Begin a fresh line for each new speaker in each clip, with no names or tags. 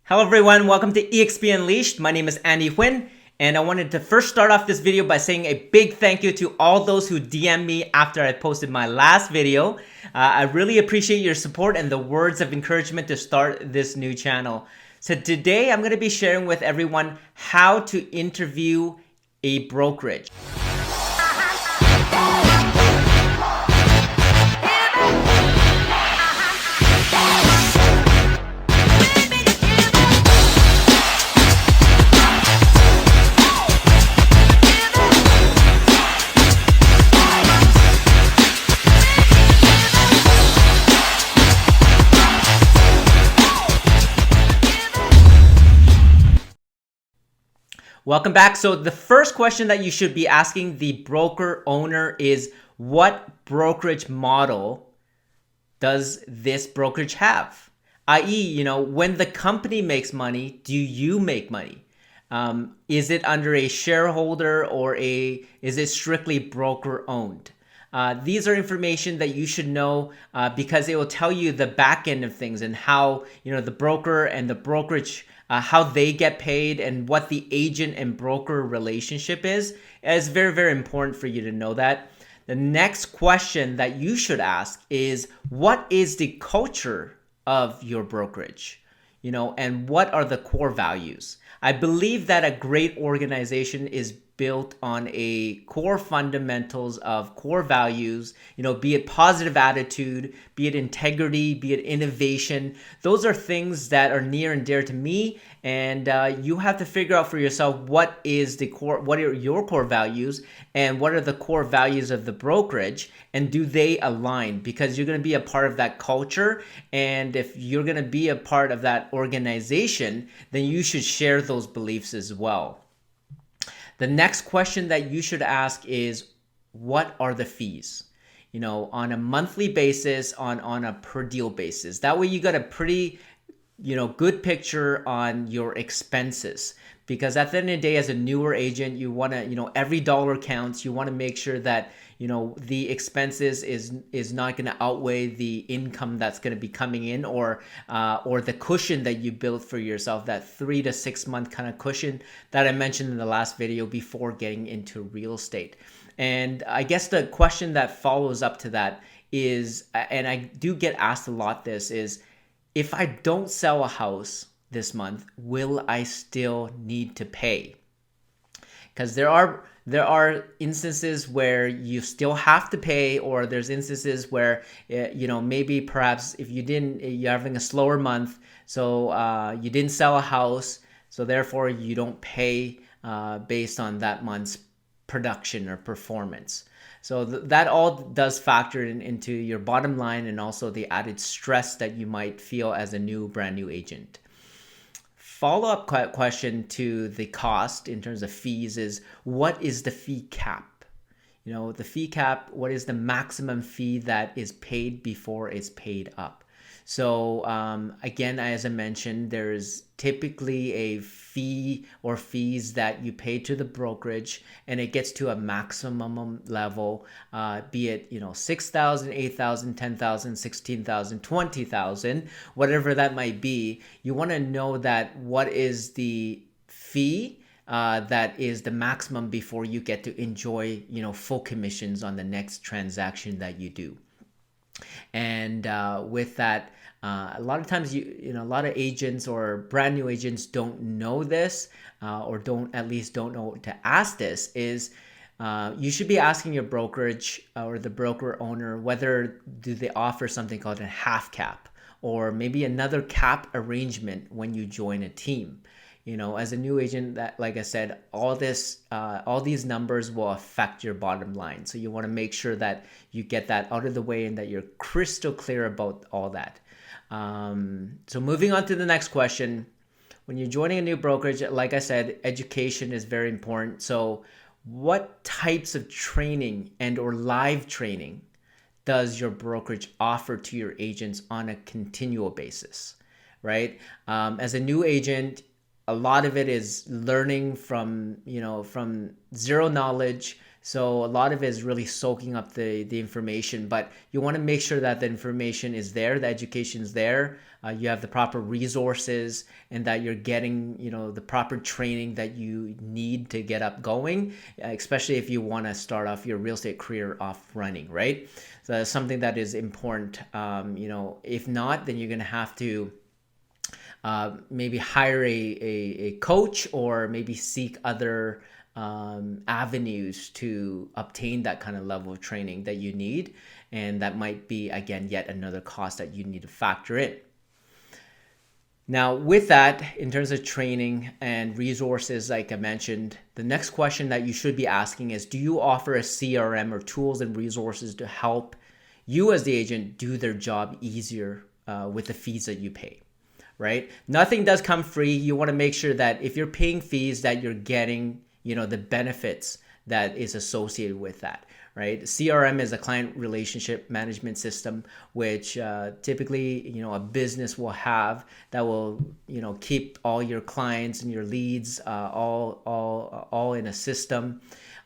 Hello everyone, welcome to EXP Unleashed. My name is Andy Huynh, and I wanted to first start off this video by saying a big thank you to all those who DM'd me after I posted my last video. I really appreciate your support and the words of encouragement to start this new channel. So today I'm going to be sharing with everyone how to interview a brokerage. Welcome back. So the first question that you should be asking the broker owner is, what brokerage model does this brokerage have? i.e., when the company makes money, do you make money? Is it under a shareholder or is it strictly broker owned? These are information that you should know because it will tell you the back end of things and how the broker and the brokerage, how they get paid and what the agent and broker relationship is. It's very, very important for you to know that. The next question that you should ask is, what is the culture of your brokerage? And what are the core values? I believe that a great organization is built on a core fundamentals of core values, be it positive attitude, be it integrity, be it innovation. Those are things that are near and dear to me. And you have to figure out for yourself what are your core values and what are the core values of the brokerage, and do they align? Because you're going to be a part of that culture. And if you're going to be a part of that organization, then you should share those beliefs as well. The next question that you should ask is, what are the fees? On a monthly basis, on a per deal basis. That way you got a pretty, good picture on your expenses. Because at the end of the day, as a newer agent, you want to, every dollar counts. You want to make sure that, the expenses is not going to outweigh the income that's going to be coming in, or the cushion that you built for yourself, that 3 to 6 month kind of cushion that I mentioned in the last video before getting into real estate. And I guess the question that follows up to that is, and I do get asked a lot this, is, if I don't sell a house this month, will I still need to pay? Because there are instances where you still have to pay, or there's instances where maybe perhaps if you're having a slower month, so you didn't sell a house, so therefore you don't pay based on that month's production or performance. So that all does factor into your bottom line, and also the added stress that you might feel as a brand new agent. Follow-up question to the cost in terms of fees is, what is the fee cap? The fee cap, what is the maximum fee that is paid before it's paid up? So again, as I mentioned, there's typically a fee or fees that you pay to the brokerage, and it gets to a maximum level, be it $6,000, $8,000, $10,000, $16,000, $20,000, whatever that might be. You want to know that what is the fee that is the maximum before you get to enjoy full commissions on the next transaction that you do. And with that, a lot of times a lot of agents or brand new agents don't know this, or don't know to ask this, is you should be asking your brokerage or the broker owner whether do they offer something called a half cap, or maybe another cap arrangement when you join a team. As a new agent, that, like I said, all these numbers will affect your bottom line. So you want to make sure that you get that out of the way and that you're crystal clear about all that. So moving on to the next question. When you're joining a new brokerage, like I said, education is very important. So what types of training and or live training does your brokerage offer to your agents on a continual basis, right? As a new agent, a lot of it is learning from zero knowledge. So a lot of it is really soaking up the information, but you want to make sure that the information is there, the education is there, you have the proper resources, and that you're getting, the proper training that you need to get up going, especially if you want to start off your real estate career off running, right? So that's something that is important. If not, then you're going to have to maybe hire a coach, or maybe seek other avenues to obtain that kind of level of training that you need. And that might be, again, yet another cost that you need to factor in. Now, with that, in terms of training and resources, like I mentioned, the next question that you should be asking is, do you offer a CRM or tools and resources to help you as the agent do their job easier with the fees that you pay, right? Nothing does come free. You want to make sure that if you're paying fees, that you're getting, the benefits that is associated with that, right? CRM is a client relationship management system, which typically, a business will have, that will, keep all your clients and your leads all in a system.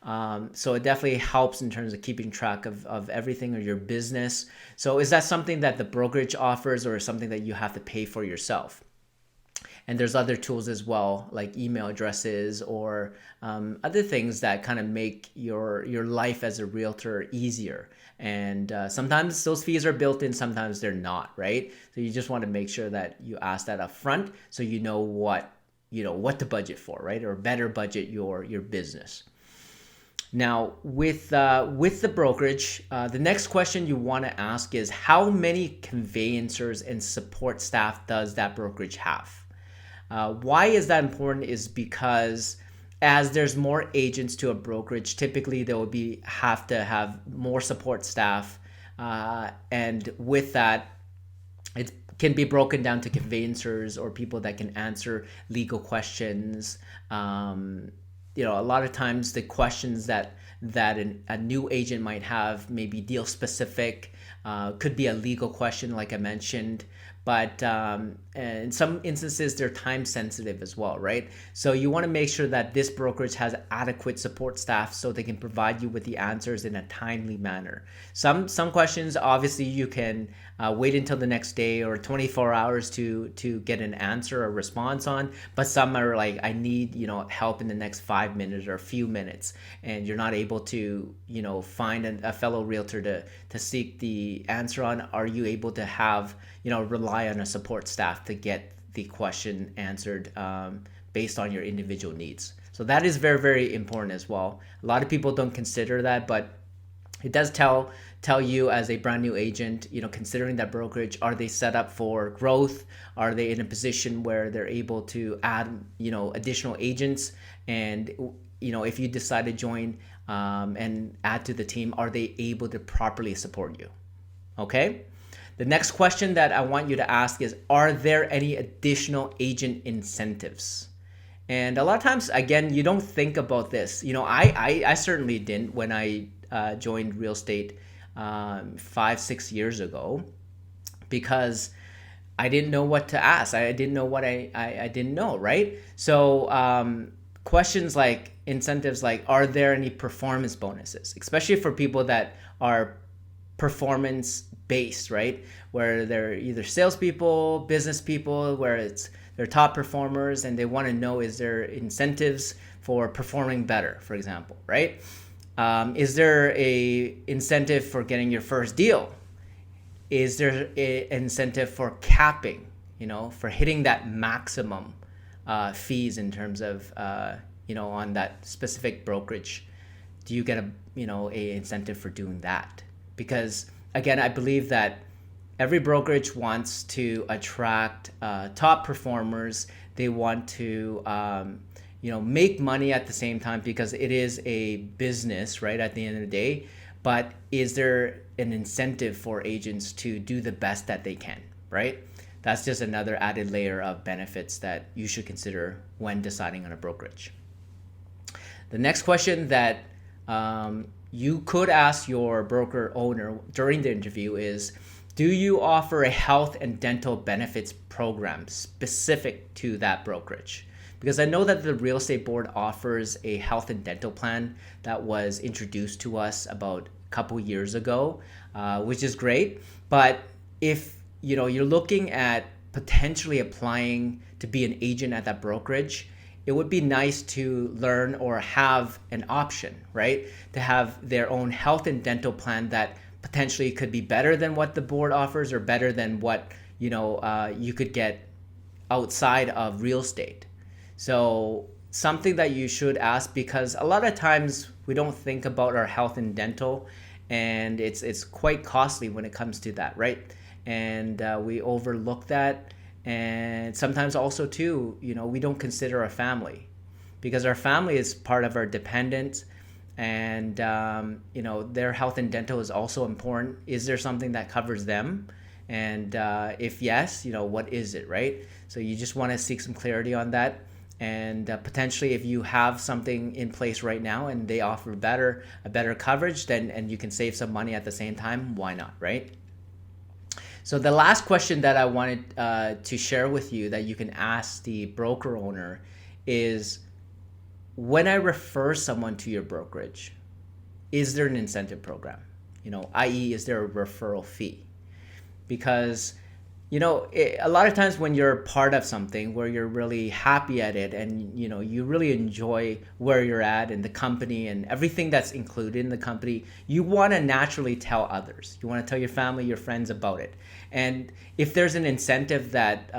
So it definitely helps in terms of keeping track of everything of your business. So is that something that the brokerage offers, or something that you have to pay for yourself? And there's other tools as well, like email addresses, or other things that kind of make your life as a realtor easier. And sometimes those fees are built in, sometimes they're not, right? So you just want to make sure that you ask that up front, so you know what to budget for, right? Or better budget your business. Now, with the brokerage, the next question you want to ask is, how many conveyancers and support staff does that brokerage have? Why is that important? Is because as there's more agents to a brokerage, typically there will have to have more support staff, and with that, it can be broken down to conveyancers, or people that can answer legal questions. A lot of times the questions that a new agent might have may be deal specific, could be a legal question, like I mentioned. But in some instances, they're time sensitive as well, right? So you want to make sure that this brokerage has adequate support staff, so they can provide you with the answers in a timely manner. Some questions, obviously, you can wait until the next day or 24 hours to get an answer or response on. But some are like, I need help in the next 5 minutes or a few minutes, and you're not able to find a fellow realtor to seek the answer on. Are you able to have rely on a support staff to get the question answered based on your individual needs? So that is very, very important as well. A lot of people don't consider that, but it does tell you as a brand new agent, considering that brokerage, are they set up for growth? Are they in a position where they're able to add, additional agents? And, if you decide to join and add to the team, are they able to properly support you? Okay. The next question that I want you to ask is, are there any additional agent incentives? And a lot of times, again, you don't think about this. I certainly didn't when I joined real estate 5-6 years ago, because I didn't know what to ask. I didn't know what I didn't know, right? So questions like incentives, like, are there any performance bonuses, especially for people that are performance based, right? Where they're either salespeople, business people, where they're top performers, and they want to know, is there incentives for performing better, for example, right? Is there a incentive for getting your first deal? Is there an incentive for capping, for hitting that maximum fees in terms of, on that specific brokerage? Do you get a incentive for doing that? Because again, I believe that every brokerage wants to attract top performers. They want to, make money at the same time, because it is a business, right, at the end of the day. But is there an incentive for agents to do the best that they can, right? That's just another added layer of benefits that you should consider when deciding on a brokerage. The next question that you could ask your broker owner during the interview is, do you offer a health and dental benefits program specific to that brokerage? Because I know that the real estate board offers a health and dental plan that was introduced to us about a couple years ago, which is great. But if you're looking at potentially applying to be an agent at that brokerage, it would be nice to learn or have an option, right? To have their own health and dental plan that potentially could be better than what the board offers or better than what, you could get outside of real estate. So something that you should ask, because a lot of times we don't think about our health and dental, and it's quite costly when it comes to that, right? And we overlook that. And sometimes also too, we don't consider our family, because our family is part of our dependents, and their health and dental is also important. Is there something that covers them? And if yes, what is it, right? So you just want to seek some clarity on that. And potentially, if you have something in place right now and they offer a better coverage, then and you can save some money at the same time, why not, right? So the last question that I wanted to share with you that you can ask the broker owner is, when I refer someone to your brokerage, is there an incentive program? I.e., is there a referral fee? Because a lot of times when you're part of something where you're really happy at it, and you really enjoy where you're at and the company and everything that's included in the company, you want to naturally tell others. You want to tell your family, your friends about it. And if there's an incentive that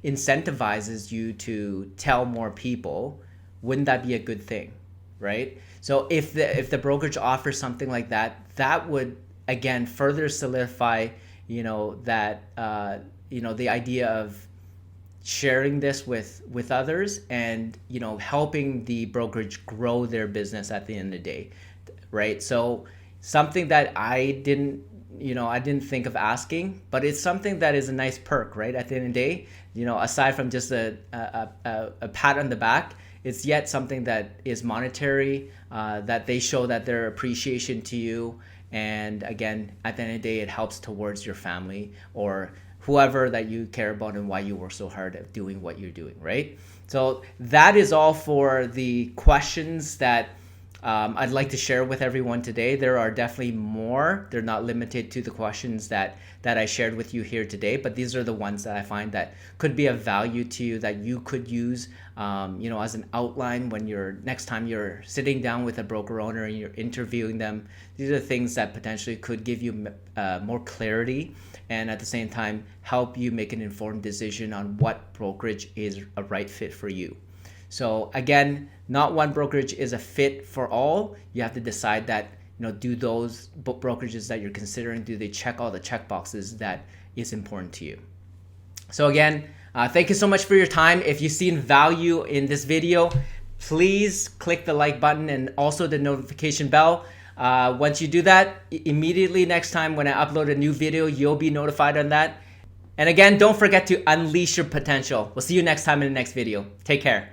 incentivizes you to tell more people, wouldn't that be a good thing, right? So if the brokerage offers something like that, that would again further solidify that the idea of sharing this with others, and helping the brokerage grow their business at the end of the day, right? So something that I didn't think of asking, but it's something that is a nice perk, right? At the end of the day, aside from just a pat on the back, it's yet something that is monetary, that they show that their appreciation to you. And again, at the end of the day, it helps towards your family or whoever that you care about and why you work so hard at doing what you're doing, right? So that is all for the questions that I'd like to share with everyone today. There are definitely more. They're not limited to the questions that I shared with you here today, but these are the ones that I find that could be of value to you, that you could use as an outline when next time you're sitting down with a broker owner and you're interviewing them. These are things that potentially could give you more clarity, and at the same time help you make an informed decision on what brokerage is a right fit for you. So again, not one brokerage is a fit for all. You have to decide that, do those brokerages that you're considering, do they check all the check boxes that is important to you? So again, thank you so much for your time. If you've seen value in this video, please click the like button and also the notification bell. Once you do that, immediately next time when I upload a new video, you'll be notified on that. And again, don't forget to unleash your potential. We'll see you next time in the next video. Take care.